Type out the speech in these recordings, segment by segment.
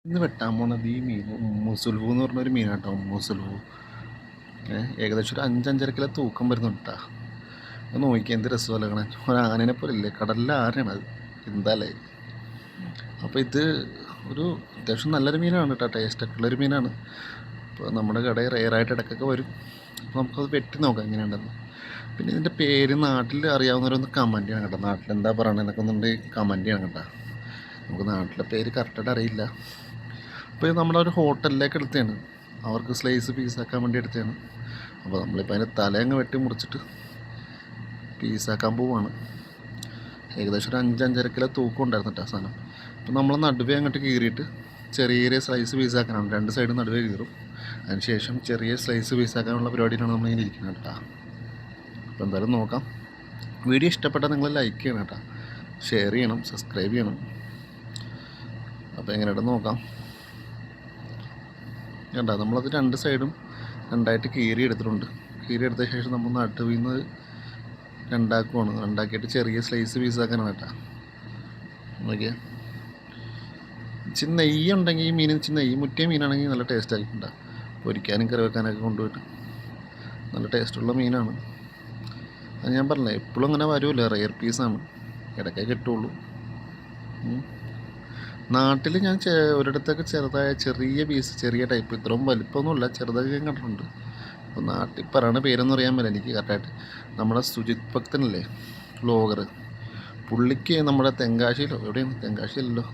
ഇന്ന് വെട്ടാൻ പോണത് ഈ മീൻ മുസുൽവു എന്ന് പറഞ്ഞൊരു മീനാട്ടോ. മുസുൽവു ഏകദേശം ഒരു 5-5.5 കിലോ തൂക്കം വരുന്നുണ്ട് കേട്ടോ. അത് നോക്കിയാൽ എന്ത് രസമല്ല കാണാൻ. ഒരു ആനേനെ പോലെ ഇല്ലേ, കടലിലെ ആനയാണ് അത്. എന്താല്ലേ. അപ്പോൾ ഇത് ഒരു അത്യാവശ്യം നല്ലൊരു മീനാണ് കേട്ടോ, ടേസ്റ്റൊക്കെ ഉള്ളൊരു മീനാണ്. അപ്പോൾ നമ്മുടെ കടയിൽ റെയറായിട്ട് ഇടയ്ക്കൊക്കെ വരും. അപ്പോൾ നമുക്കത് വെട്ടി നോക്കാം എങ്ങനെയുണ്ടെന്ന്. പിന്നെ ഇതിൻ്റെ പേര് നാട്ടിൽ അറിയാവുന്നവരൊന്ന് കമൻറ്റ് ചെയ്യണം കേട്ടോ. നാട്ടിൽ എന്താ പറയണതെന്നൊക്കെ ഒന്നുണ്ടെങ്കിൽ കമൻറ്റ് ചെയ്യണം കേട്ടോ. നമുക്ക് നാട്ടിലെ പേര് കറക്റ്റായിട്ട് അറിയില്ല. അപ്പോൾ ഇത് നമ്മളൊരു ഹോട്ടലിലേക്ക് എടുത്തതാണ്, അവർക്ക് സ്ലൈസ് പീസാക്കാൻ വേണ്ടി എടുത്തതാണ്. അപ്പോൾ നമ്മളിപ്പോൾ അതിൻ്റെ തലയങ്ങ് വെട്ടി മുറിച്ചിട്ട് പീസാക്കാൻ പോവുകയാണ്. ഏകദേശം ഒരു 5-5.5 കിലോ തൂക്കം ഉണ്ടായിരുന്നു കേട്ടോ സാധനം. അപ്പോൾ നമ്മൾ നടുവേ അങ്ങോട്ട് കീറിയിട്ട് ചെറിയ ചെറിയ സ്ലൈസ് പീസാക്കാനാണ്. 2 സൈഡും നടുവേ കീറും. അതിനുശേഷം ചെറിയ സ്ലൈസ് പീസാക്കാനുള്ള പരിപാടിയിലാണ് നമ്മളിങ്ങനെ ഇരിക്കുന്നത് കേട്ടോ. അപ്പോൾ എന്തായാലും നോക്കാം. വീഡിയോ ഇഷ്ടപ്പെട്ടാൽ നിങ്ങൾ ലൈക്ക് ചെയ്യണം കേട്ടോ, ഷെയർ ചെയ്യണം, സബ്സ്ക്രൈബ് ചെയ്യണം. അപ്പോൾ എങ്ങനെയായിട്ട് നോക്കാം. കണ്ടോ, നമ്മളത് 2 സൈഡും രണ്ടായിട്ട് കീറി എടുത്തിട്ടുണ്ട്. കീറി എടുത്ത ശേഷം നമ്മൾ നടുവിൽ നിന്ന് രണ്ടാക്കുവാണ്. രണ്ടാക്കിയിട്ട് ചെറിയ സ്ലൈസ് പീസാക്കാനാണ് കേട്ടോ. ഓക്കെ, ഇച്ചിരി നെയ്യ് ഉണ്ടെങ്കിൽ ഈ മീൻ ഇച്ചിരി നെയ്യ് മുറ്റിയ മീനാണെങ്കിൽ നല്ല ടേസ്റ്റ് ആയിരിക്കും. പൊരിക്കാനും കറി വെക്കാനൊക്കെ കൊണ്ടുപോയിട്ട് നല്ല ടേസ്റ്റുള്ള മീനാണ്. അത് ഞാൻ പറഞ്ഞില്ലേ, എപ്പോഴും അങ്ങനെ വരുമല്ലോ, റെയർ പീസാണ്, ഇടയ്ക്കേ കിട്ടുള്ളൂ. നാട്ടിൽ ഞാൻ ഒരിടത്തൊക്കെ ചെറുതായ ചെറിയ പീസ്, ചെറിയ ടൈപ്പ്, ഇത്രയും വലിപ്പമൊന്നുമില്ല, ചെറുതൊക്കെ ഞാൻ കണ്ടിട്ടുണ്ട്. അപ്പോൾ നാട്ടിൽ പറയണ പേരൊന്നും അറിയാൻ പറ്റില്ല എനിക്ക് കറക്റ്റായിട്ട്. നമ്മുടെ സുജിത് ഭക്തനല്ലേ വ്ലോഗർ, പുള്ളിക്ക് നമ്മുടെ തെങ്കാശിയിലോ എവിടെയാണ്, തെങ്കാശിയിലല്ലോ,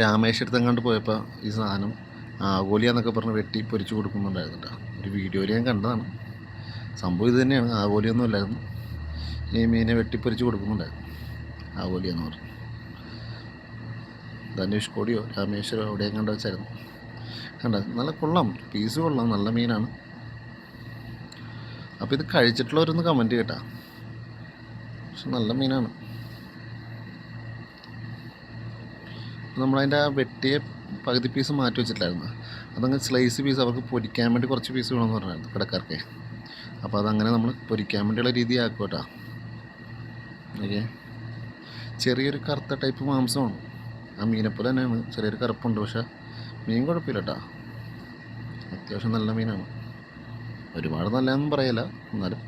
രാമേശ്വരത്തെങ്ങാണ്ട് പോയപ്പോൾ ഈ സാധനം ആഗോലിയാന്നൊക്കെ പറഞ്ഞ് വെട്ടി പൊരിച്ച് കൊടുക്കുന്നുണ്ടായിരുന്നു കേട്ടോ. ഒരു വീഡിയോയിൽ ഞാൻ കണ്ടതാണ്. സംഭവം ഇത് തന്നെയാണ്, ആഗോലിയൊന്നും അല്ലായിരുന്നു. ഈ മീനെ വെട്ടിപ്പൊരിച്ച് കൊടുക്കുന്നുണ്ടായിരുന്നു, ആഗോലിയെന്ന് പറഞ്ഞു. ധനുഷ്കോടിയോ രാമേശ്വരോ എവിടെയും കണ്ട വെച്ചായിരുന്നു. കണ്ട, നല്ല കൊള്ളാം, പീസ് കൊള്ളാം, നല്ല മീനാണ്. അപ്പോൾ ഇത് കഴിച്ചിട്ടുള്ളവരൊന്ന് കമൻറ്റ് കേട്ടാ. പക്ഷെ നല്ല മീനാണ്. നമ്മളതിൻ്റെ ആ വെട്ടിയ പകുതി പീസ് മാറ്റി വെച്ചിട്ടില്ലായിരുന്നു. അതങ്ങ് സ്ലൈസ് പീസ് അവർക്ക് പൊരിക്കാൻ വേണ്ടി കുറച്ച് പീസ് വേണമെന്ന് പറഞ്ഞായിരുന്നു കിടക്കാർക്ക്. അപ്പോൾ അതങ്ങനെ നമ്മൾ പൊരിക്കാൻ വേണ്ടിയുള്ള രീതി ആക്കും കേട്ടോ. ഓക്കെ, ചെറിയൊരു കറുത്ത ടൈപ്പ് മാംസമാണ്. ആ മീനെപ്പോലെ തന്നെയാണ്, ചെറിയൊരു കറുപ്പുണ്ട്. പക്ഷേ മീൻ കുഴപ്പമില്ല കേട്ടോ, അത്യാവശ്യം നല്ല മീനാണ്. ഒരുപാട് നല്ലതൊന്നും പറയില്ല, എന്നാലും